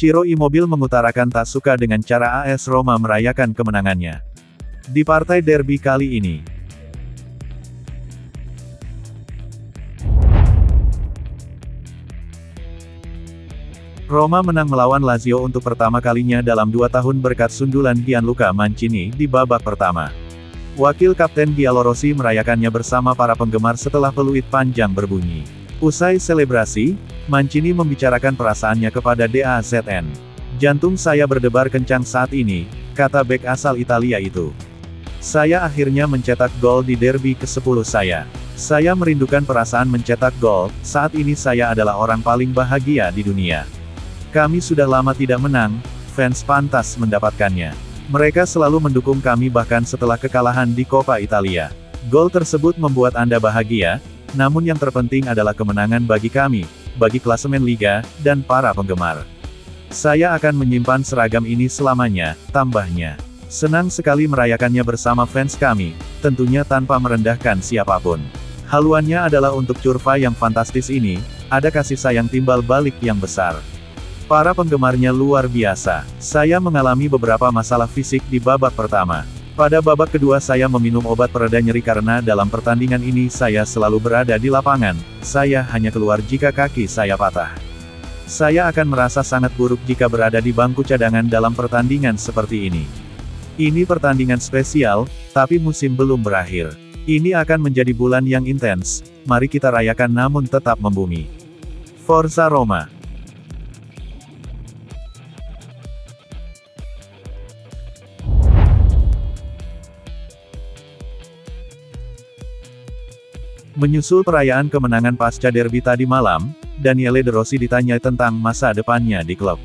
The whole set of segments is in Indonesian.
Ciro Immobile mengutarakan tak suka dengan cara AS Roma merayakan kemenangannya di partai derby kali ini. Roma menang melawan Lazio untuk pertama kalinya dalam 2 tahun berkat sundulan Gianluca Mancini di babak pertama. Wakil Kapten Giallorossi merayakannya bersama para penggemar setelah peluit panjang berbunyi. Usai selebrasi, Mancini membicarakan perasaannya kepada DAZN. "Jantung saya berdebar kencang saat ini," kata bek asal Italia itu. "Saya akhirnya mencetak gol di derby ke-10 saya. Saya merindukan perasaan mencetak gol, saat ini saya adalah orang paling bahagia di dunia. Kami sudah lama tidak menang, fans pantas mendapatkannya. Mereka selalu mendukung kami bahkan setelah kekalahan di Coppa Italia. Gol tersebut membuat Anda bahagia, namun yang terpenting adalah kemenangan bagi kami, bagi klasemen liga, dan para penggemar. Saya akan menyimpan seragam ini selamanya," tambahnya. "Senang sekali merayakannya bersama fans kami, tentunya tanpa merendahkan siapapun. Haluannya adalah untuk curva yang fantastis ini, ada kasih sayang timbal balik yang besar. Para penggemarnya luar biasa. Saya mengalami beberapa masalah fisik di babak pertama. Pada babak kedua saya meminum obat pereda nyeri karena dalam pertandingan ini saya selalu berada di lapangan, saya hanya keluar jika kaki saya patah. Saya akan merasa sangat buruk jika berada di bangku cadangan dalam pertandingan seperti ini. Ini pertandingan spesial, tapi musim belum berakhir. Ini akan menjadi bulan yang intens, mari kita rayakan namun tetap membumi. Forza Roma." Menyusul perayaan kemenangan pasca derby tadi malam, Daniele De Rossi ditanya tentang masa depannya di klub.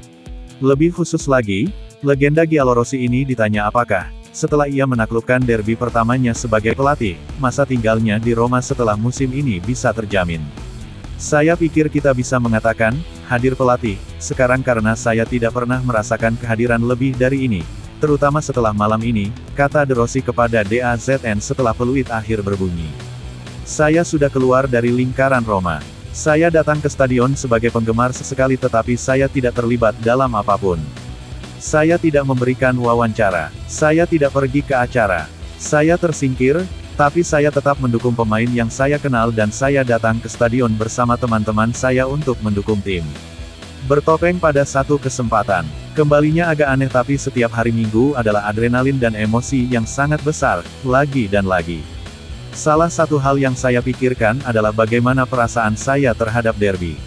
Lebih khusus lagi, legenda Giallorossi ini ditanya apakah, setelah ia menaklukkan derby pertamanya sebagai pelatih, masa tinggalnya di Roma setelah musim ini bisa terjamin. "Saya pikir kita bisa mengatakan, hadir pelatih, sekarang karena saya tidak pernah merasakan kehadiran lebih dari ini, terutama setelah malam ini," kata De Rossi kepada DAZN setelah peluit akhir berbunyi. "Saya sudah keluar dari lingkaran Roma. Saya datang ke stadion sebagai penggemar sesekali tetapi saya tidak terlibat dalam apapun. Saya tidak memberikan wawancara. Saya tidak pergi ke acara. Saya tersingkir, tapi saya tetap mendukung pemain yang saya kenal dan saya datang ke stadion bersama teman-teman saya untuk mendukung tim. Bertopeng pada satu kesempatan. Kembalinya agak aneh tapi setiap hari Minggu adalah adrenalin dan emosi yang sangat besar, lagi dan lagi. Salah satu hal yang saya pikirkan adalah bagaimana perasaan saya terhadap derby.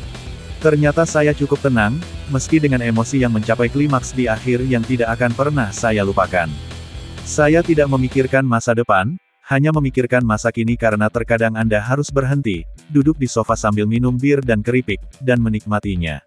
Ternyata saya cukup tenang, meski dengan emosi yang mencapai klimaks di akhir yang tidak akan pernah saya lupakan. Saya tidak memikirkan masa depan, hanya memikirkan masa kini karena terkadang Anda harus berhenti, duduk di sofa sambil minum bir dan keripik, dan menikmatinya."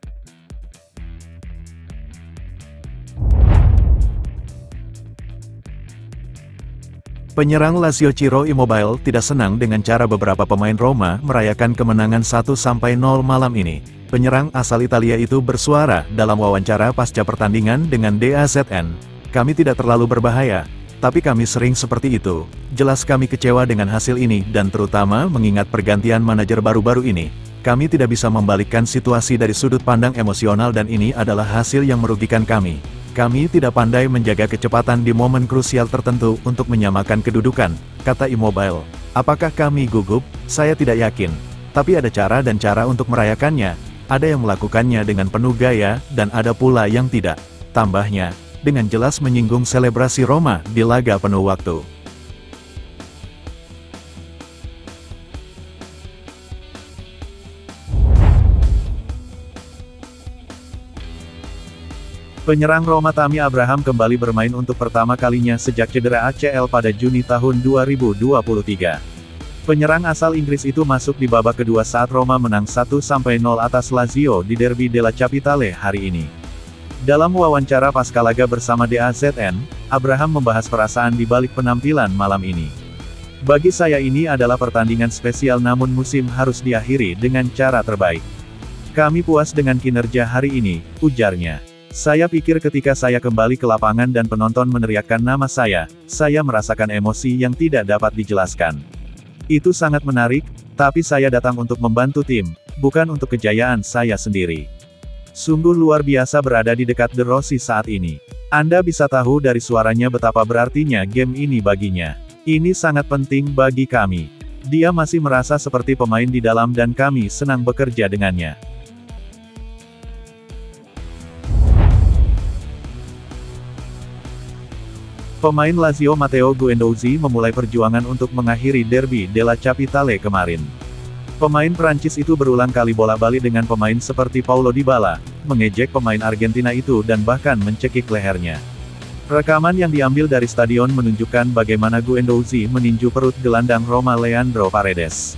Penyerang Lazio Ciro Immobile tidak senang dengan cara beberapa pemain Roma merayakan kemenangan 1-0 malam ini. Penyerang asal Italia itu bersuara dalam wawancara pasca pertandingan dengan DAZN. "Kami tidak terlalu berbahaya, tapi kami sering seperti itu. Jelas kami kecewa dengan hasil ini dan terutama mengingat pergantian manajer baru-baru ini. Kami tidak bisa membalikkan situasi dari sudut pandang emosional dan ini adalah hasil yang merugikan kami. Kami tidak pandai menjaga kecepatan di momen krusial tertentu untuk menyamakan kedudukan," kata Immobile. "Apakah kami gugup? Saya tidak yakin. Tapi ada cara dan cara untuk merayakannya. Ada yang melakukannya dengan penuh gaya, dan ada pula yang tidak," tambahnya, dengan jelas menyinggung selebrasi Roma di laga penuh waktu. Penyerang Roma Tammy Abraham kembali bermain untuk pertama kalinya sejak cedera ACL pada Juni tahun 2023. Penyerang asal Inggris itu masuk di babak kedua saat Roma menang 1-0 atas Lazio di Derby della Capitale hari ini. Dalam wawancara pasca laga bersama DAZN, Abraham membahas perasaan di balik penampilan malam ini. "Bagi saya ini adalah pertandingan spesial namun musim harus diakhiri dengan cara terbaik. Kami puas dengan kinerja hari ini," ujarnya. "Saya pikir ketika saya kembali ke lapangan dan penonton meneriakkan nama saya merasakan emosi yang tidak dapat dijelaskan. Itu sangat menarik, tapi saya datang untuk membantu tim, bukan untuk kejayaan saya sendiri. Sungguh luar biasa berada di dekat De Rossi saat ini. Anda bisa tahu dari suaranya betapa berartinya game ini baginya. Ini sangat penting bagi kami. Dia masih merasa seperti pemain di dalam dan kami senang bekerja dengannya. Pemain Lazio Matteo Guendouzi memulai perjuangan untuk mengakhiri Derby della Capitale kemarin. Pemain Prancis itu berulang kali bolak-balik dengan pemain seperti Paulo Dybala, mengejek pemain Argentina itu dan bahkan mencekik lehernya. Rekaman yang diambil dari stadion menunjukkan bagaimana Guendouzi meninju perut gelandang Roma Leandro Paredes.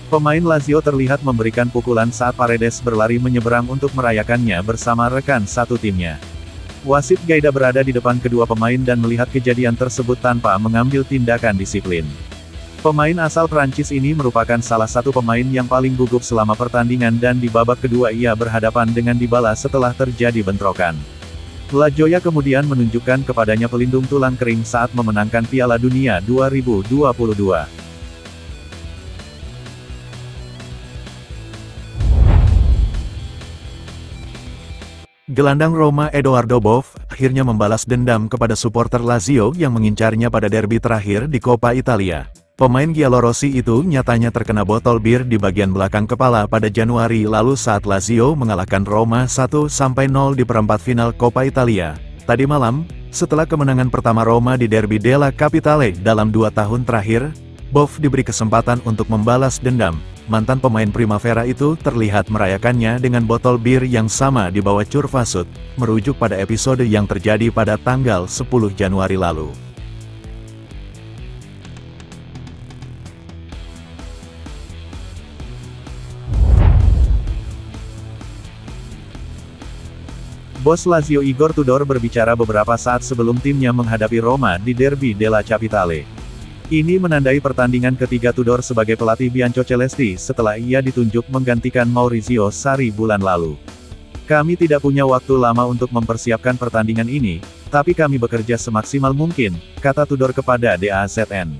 Pemain Lazio terlihat memberikan pukulan saat Paredes berlari menyeberang untuk merayakannya bersama rekan satu timnya. Wasit Gaida berada di depan kedua pemain dan melihat kejadian tersebut tanpa mengambil tindakan disiplin. Pemain asal Prancis ini merupakan salah satu pemain yang paling gugup selama pertandingan dan di babak kedua ia berhadapan dengan Dybala setelah terjadi bentrokan. La Joya kemudian menunjukkan kepadanya pelindung tulang kering saat memenangkan Piala Dunia 2022. Gelandang Roma Edoardo Boff akhirnya membalas dendam kepada supporter Lazio yang mengincarnya pada derby terakhir di Coppa Italia. Pemain Giallorossi itu nyatanya terkena botol bir di bagian belakang kepala pada Januari lalu saat Lazio mengalahkan Roma 1-0 di perempat final Coppa Italia. Tadi malam, setelah kemenangan pertama Roma di Derby della Capitale dalam 2 tahun terakhir, Boff diberi kesempatan untuk membalas dendam. Mantan pemain Primavera itu terlihat merayakannya dengan botol bir yang sama di bawah Curvasut, merujuk pada episode yang terjadi pada tanggal 10 Januari lalu. Bos Lazio Igor Tudor berbicara beberapa saat sebelum timnya menghadapi Roma di Derby della Capitale. Ini menandai pertandingan ketiga Tudor sebagai pelatih Biancocelesti setelah ia ditunjuk menggantikan Maurizio Sarri bulan lalu. Kami tidak punya waktu lama untuk mempersiapkan pertandingan ini, tapi kami bekerja semaksimal mungkin, kata Tudor kepada DAZN.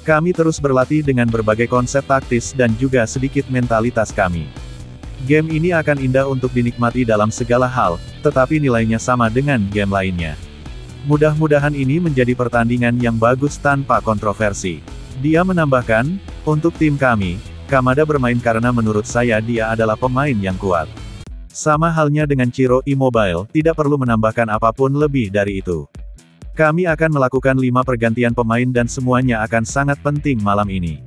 Kami terus berlatih dengan berbagai konsep taktis dan juga sedikit mentalitas kami. Game ini akan indah untuk dinikmati dalam segala hal, tetapi nilainya sama dengan game lainnya. Mudah-mudahan ini menjadi pertandingan yang bagus tanpa kontroversi. Dia menambahkan, untuk tim kami, Kamada bermain karena menurut saya dia adalah pemain yang kuat. Sama halnya dengan Ciro Immobile, tidak perlu menambahkan apapun lebih dari itu. Kami akan melakukan 5 pergantian pemain dan semuanya akan sangat penting malam ini.